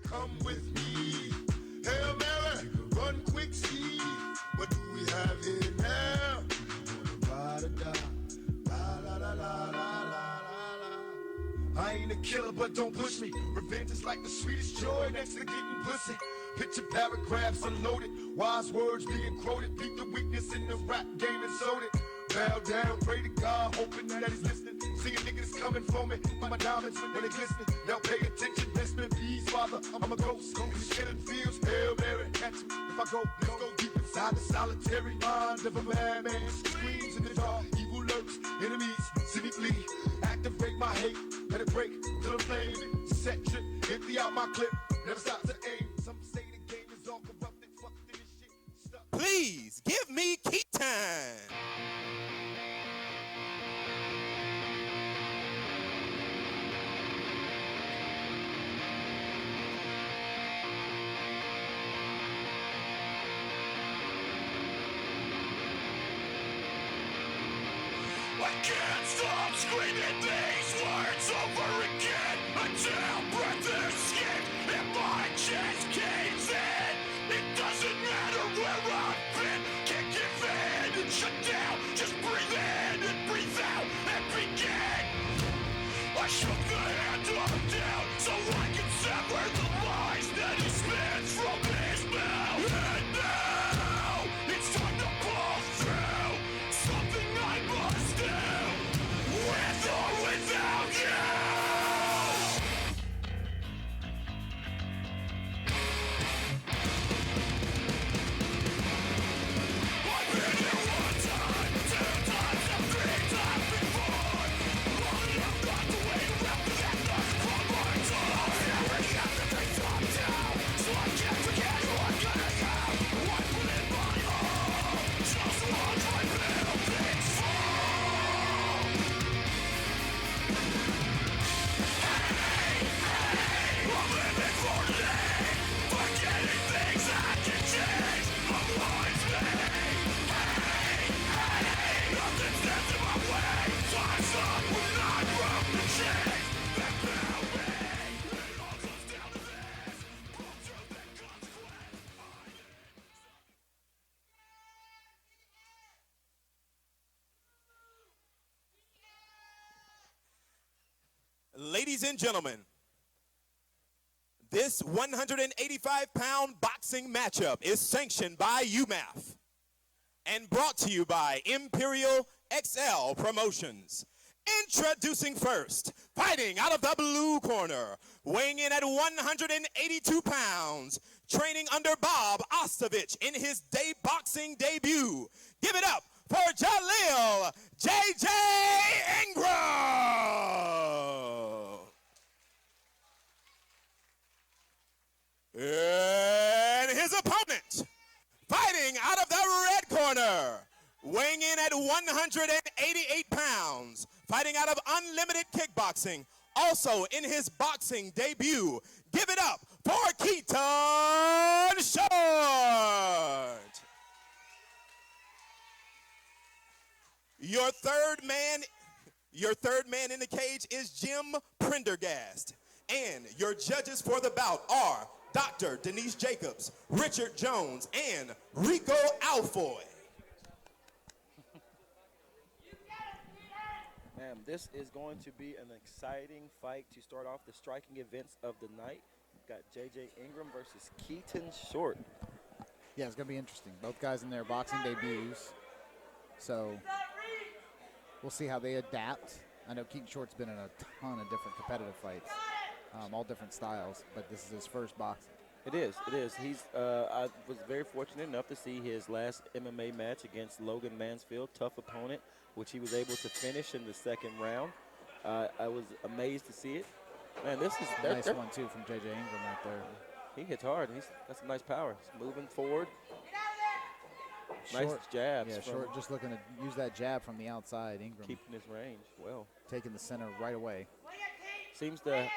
Come with me. Hail Mary, run quick, see. What do we have here now? I ain't a killer, but don't push me. Revenge is like the sweetest joy next to getting pussy. Picture paragraphs unloaded, wise words being quoted. Beat the weakness in the rap game and sold it. Bow down, pray to God, hoping that he's listening. Seeing niggas coming for me, my diamonds when they glisten. Now pay attention, best in peace, father. I'm a ghost, these killing fields. Hail Mary, catch me if I go. Let's go deep inside the solitary mind of a madman. Screams in the dark, evil lurks, enemies see me flee. Activate my hate, let it break till the flame. Set trip, empty out my clip, never stop to aim. Some say the game is all corrupted, fuck this shit. Stuck. Please give me Keaton. I can't stop screaming these words over again until breath is skipped and my chest caves in. It doesn't matter where I've been, can't give in and shut down. Just breathe in and breathe out and begin. I shook the hand of down so I can sever the lies that he spins from his mouth. And now it's time to pull through something I must do, with or without you. I've been here one time, two times, and three times before. Long enough not to wait around for that last from my time. Never have to be thrown down, so I can't forget who I'm gonna go. I put in my all, just watch my buildings fall. I'm living for today, forgetting things I can change. Otherwise me. Nothing stands in my way. Time's up when I broke the chains that bound me. It all comes down to this: both truth and consequence. Ladies and gentlemen, this 185-pound boxing matchup is sanctioned by UMAF and brought to you by Imperial XL Promotions. Introducing first, fighting out of the blue corner, weighing in at 182 pounds, training under Bob Ostovich in his boxing debut. Give it up for Jaleel J.J. Ingram. And his opponent, fighting out of the red corner, weighing in at 188 pounds, fighting out of Unlimited Kickboxing, also in his boxing debut. Give it up for Keaton Shortt. Your third man in the cage is Jim Prendergast. And your judges for the bout are Dr. Denise Jacobs, Richard Jones, and Rico Alfoy. Man, this is going to be an exciting fight to start off the striking events of the night. We've got J.J. Ingram versus Keaton Shortt. Yeah, it's going to be interesting. Both guys in their boxing debuts. So we'll see how they adapt. I know Keaton Short's been in a ton of different competitive fights, all different styles, but this is his first boxing. It is. I was very fortunate enough to see his last MMA match against Logan Mansfield, tough opponent, which he was able to finish in the second round. I was amazed to see it. Man, this is a nice one, too, from J.J. Ingram right there. He hits hard. That's some nice power. He's moving forward. Nice jabs. Yeah, Shortt just looking to use that jab from the outside. Ingram keeping his range well. Taking the center right away. Seems to,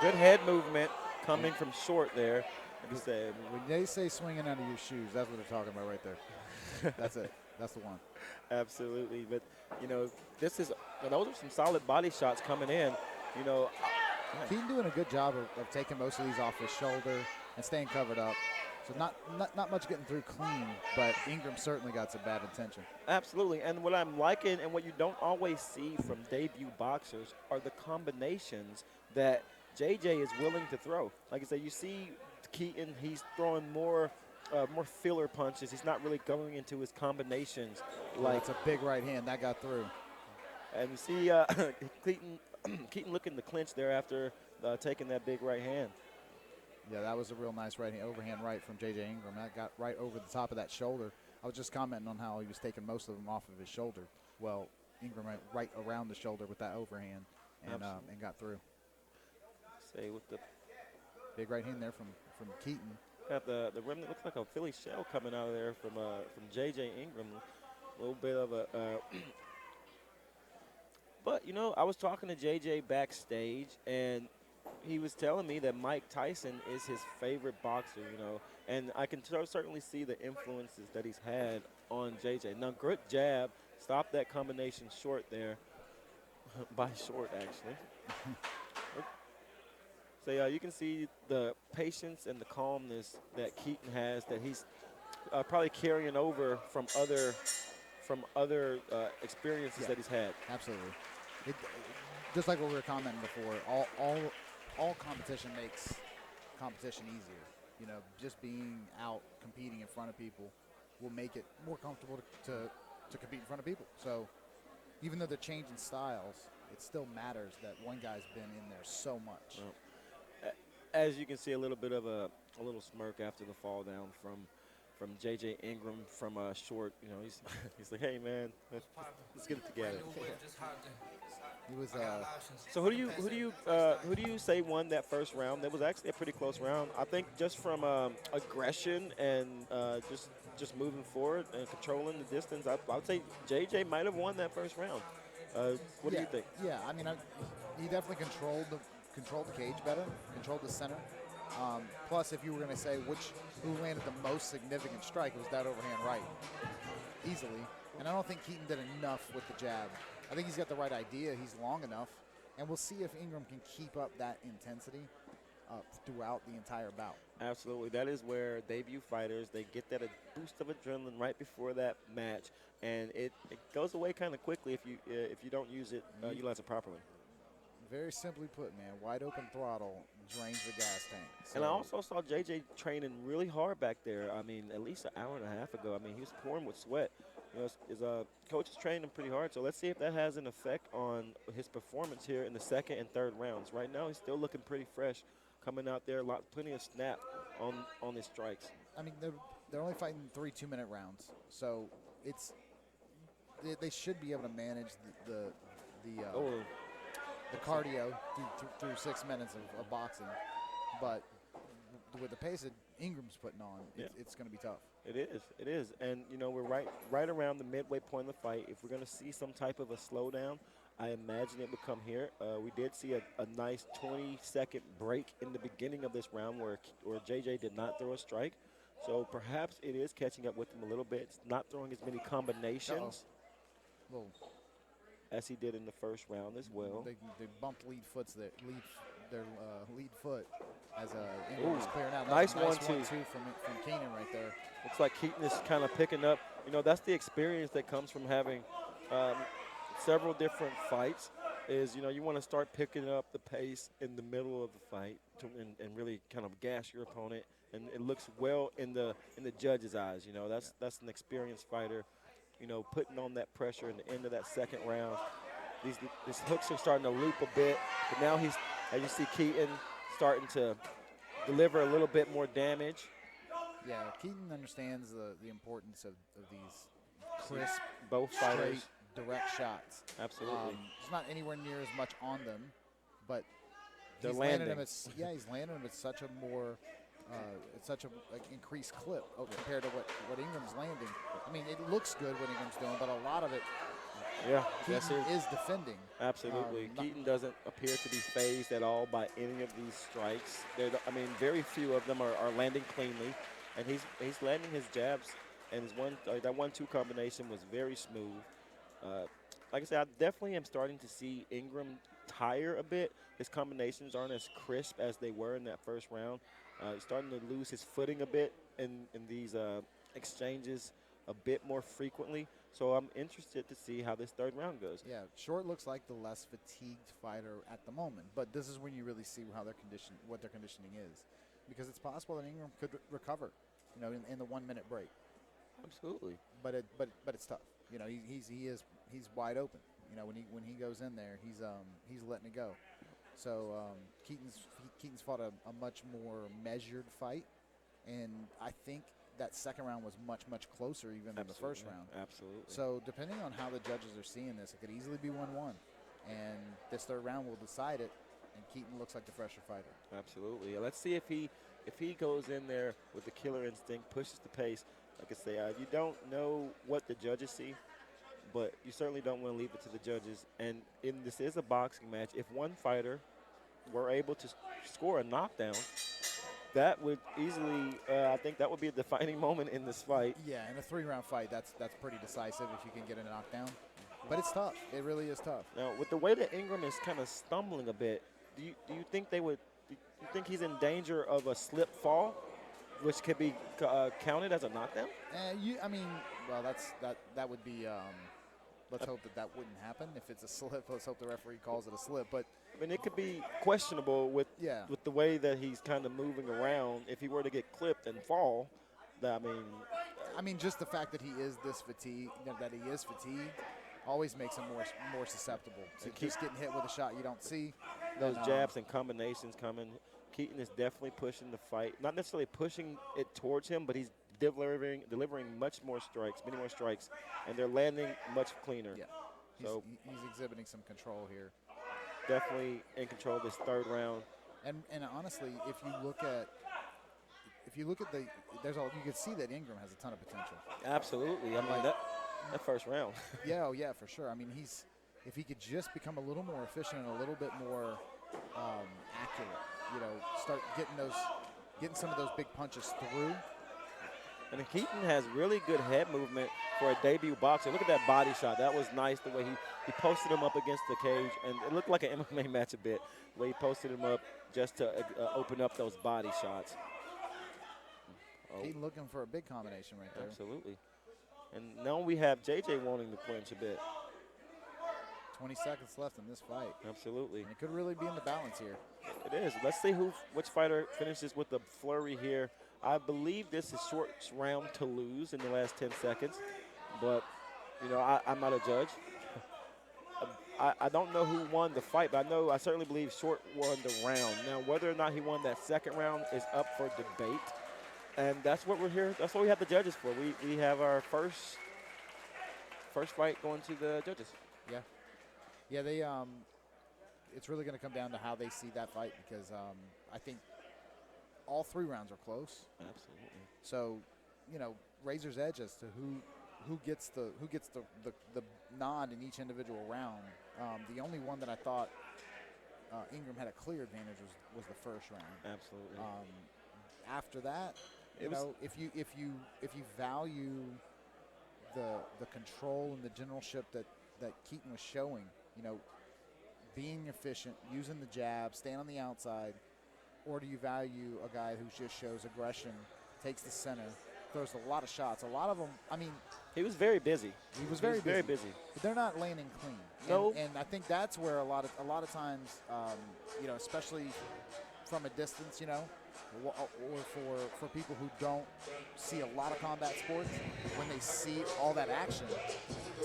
good head movement coming from Shortt there. Like I said, when they say swinging out of your shoes, that's what they're talking about right there. That's it. That's the one. Absolutely. But, those are some solid body shots coming in. Keaton doing a good job of taking most of these off his shoulder and staying covered up. So not much getting through clean, but Ingram certainly got some bad intention. Absolutely, and what I'm liking and what you don't always see from debut boxers are the combinations that JJ is willing to throw. Like I said, you see Keaton, he's throwing more filler punches. He's not really going into his combinations. Like It's a big right hand that got through. And you see Keaton looking to clinch there after taking that big right hand. Yeah, that was a real nice right hand, overhand right from J.J. Ingram. That got right over the top of that shoulder. I was just commenting on how he was taking most of them off of his shoulder. Well, Ingram went right around the shoulder with that overhand and got through. Say with the big right hand there from Keaton. Got the rim that looks like a Philly shell coming out of there from J.J. Ingram. A little bit of a but, you know, I was talking to J.J. backstage, and he was telling me that Mike Tyson is his favorite boxer, you know, and I can certainly see the influences that he's had on J.J. Now, good jab, stopped that combination short there, by Short, actually. So, yeah, you can see the patience and the calmness that Keaton has, that he's probably carrying over from other experiences that he's had. Absolutely. Just like what we were commenting before, all competition makes competition easier. You know, just being out competing in front of people will make it more comfortable to compete in front of people. So even though they're changing styles, it still matters that one guy's been in there so much. Well, as you can see, a little bit of a little smirk after the fall down from J.J. Ingram from Short. You know, he's like, hey man, let's get it together. He was. So who do you say won that first round? That was actually a pretty close round. I think just from aggression and just moving forward and controlling the distance, I would say J.J. might have won that first round. What do you think? Yeah, I mean, he definitely controlled the cage better, controlled the center. Plus, if you were going to say who landed the most significant strike, it was that overhand right, easily. And I don't think Keaton did enough with the jab. I think he's got the right idea. He's long enough. And we'll see if Ingram can keep up that intensity throughout the entire bout. Absolutely. That is where debut fighters, they get that boost of adrenaline right before that match. And it goes away kind of quickly if you don't use it, utilize it properly. Very simply put, man, wide open throttle drains the gas tank. So and I also saw JJ training really hard back there. I mean, at least an hour and a half ago. I mean, he was pouring with sweat. You know, his coach is training him pretty hard. So let's see if that has an effect on his performance here in the second and third rounds. Right now, he's still looking pretty fresh, coming out there, plenty of snap on his strikes. I mean, they're only fighting 3 2-minute rounds, so they should be able to manage the cardio through 6 minutes of boxing. But with the pace that Ingram's putting on, it's going to be tough. It is. And, you know, we're right around the midway point of the fight. If we're going to see some type of a slowdown, I imagine it would come here. We did see a nice 20-second break in the beginning of this round where JJ did not throw a strike. So perhaps it is catching up with him a little bit. It's not throwing as many combinations as he did in the first round as well. They bumped their lead foot as Ingram was clearing out. Nice 1-2 from Keaton right there. Looks like Keaton is kind of picking up. You know, that's the experience that comes from having several different fights is, you know, you want to start picking up the pace in the middle of the fight and really kind of gas your opponent. And it looks well in the judge's eyes. You know, that's an experienced fighter, you know, putting on that pressure in the end of that second round. These hooks are starting to loop a bit, but now as you see Keaton starting to deliver a little bit more damage. Yeah, Keaton understands the importance of these crisp, both fighters, direct shots. Absolutely. It's not anywhere near as much on them, but they're he's landing. He's landing them at such a more increased clip compared to what Ingram's landing. I mean, it looks good what Ingram's doing, but a lot of it, Keaton is defending. Absolutely. Keaton doesn't appear to be phased at all by any of these strikes. Very few of them are landing cleanly, and he's landing his jabs, and that 1-2 combination was very smooth. Like I said, I definitely am starting to see Ingram higher a bit. His combinations aren't as crisp as they were in that first round. He's starting to lose his footing a bit in these exchanges a bit more frequently. So I'm interested to see how this third round goes. Yeah, Short looks like the less fatigued fighter at the moment, but this is when you really see how what their conditioning is, because it's possible that Ingram could recover, in the 1 minute break. Absolutely. But it's tough. He's wide open. When he goes in there, he's letting it go. So Keaton's fought a much more measured fight, and I think that second round was much closer even than the first round. Absolutely. So depending on how the judges are seeing this, it could easily be 1-1, and this third round will decide it. And Keaton looks like the fresher fighter. Absolutely. Let's see if he goes in there with the killer instinct, pushes the pace. Like I say, you don't know what the judges see, but you certainly don't want to leave it to the judges. And this is a boxing match. If one fighter were able to score a knockdown, that would easily, I think that would be a defining moment in this fight. Yeah, in a 3-round fight, that's pretty decisive if you can get a knockdown. But it's tough. It really is tough. Now, with the way that Ingram is kind of stumbling a bit, do you think do you think he's in danger of a slip fall, which could be counted as a knockdown? That would be. Let's hope that wouldn't happen. If it's a slip, let's hope the referee calls it a slip. But I mean, it could be questionable with the way that he's kind of moving around. If he were to get clipped and fall, just the fact that he is fatigued, always makes him more susceptible to just getting hit with a shot you don't see. Those jabs and combinations coming. Keaton is definitely pushing the fight. Not necessarily pushing it towards him, but he's delivering many more strikes, and they're landing much cleaner. Yeah, he's exhibiting some control here. Definitely in control of this third round. And honestly, if you look at you can see that Ingram has a ton of potential. Absolutely. I mean, that first round. yeah, for sure. I mean, if he could just become a little more efficient and a little bit more accurate, start getting some of those big punches through. And Keaton has really good head movement for a debut boxer. Look at that body shot. That was nice the way he posted him up against the cage, and it looked like an MMA match a bit, the way he posted him up just to open up those body shots. Keaton looking for a big combination right there. Absolutely. And now we have JJ wanting to clinch a bit. 20 seconds left in this fight. Absolutely. And it could really be in the balance here. It is. Let's see which fighter finishes with the flurry here. I believe this is Short's round to lose in the last 10 seconds, but, I'm not a judge. I don't know who won the fight, but I certainly believe Short won the round. Now, whether or not he won that second round is up for debate, and that's what we're here. That's what we have the judges for. We have our first fight going to the judges. Yeah, they it's really going to come down to how they see that fight, because I think all 3 rounds are close. Absolutely. So, razor's edge as to who gets the nod in each individual round. The only one that I thought Ingram had a clear advantage was the first round. Absolutely. After that, if you value the control and the generalship that Keaton was showing, being efficient, using the jab, staying on the outside, or do you value a guy who just shows aggression, takes the center, throws a lot of shots? A lot of them, he was very busy. He was very busy. But they're not landing clean. No. And I think that's where a lot of times, especially from a distance, or for people who don't see a lot of combat sports, when they see all that action,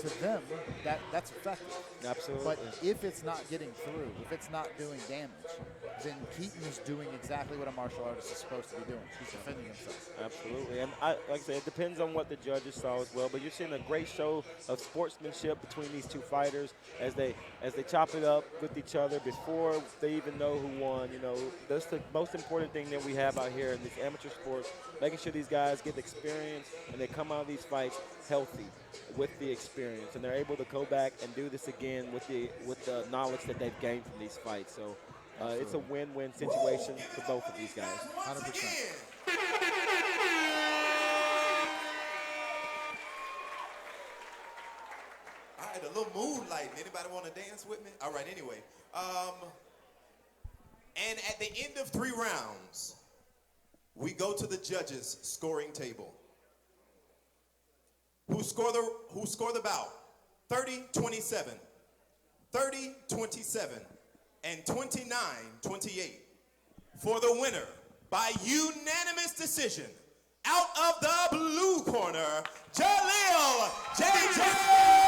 to them, that's effective. Absolutely. But if it's not getting through, if it's not doing damage, then Keaton is doing exactly what a martial artist is supposed to be doing. He's defending himself. Absolutely. And like I said, it depends on what the judges saw as well. But you're seeing a great show of sportsmanship between these two fighters as they chop it up with each other before they even know who won. That's the most important thing that we have out here in these amateur sports, making sure these guys get experience and they come out of these fights healthy with the experience, and they're able to go back and do this again with the knowledge that they've gained from these fights. So it's a win-win situation for both of these guys. 100%. All right, a little moonlight. exciting. Anybody want to dance with me? All right, anyway. And at the end of 3 rounds, we go to the judges' scoring table. Who score the bout? 30-27, 30-27, and 29-28. For the winner, by unanimous decision, out of the blue corner, Jaleel JJ!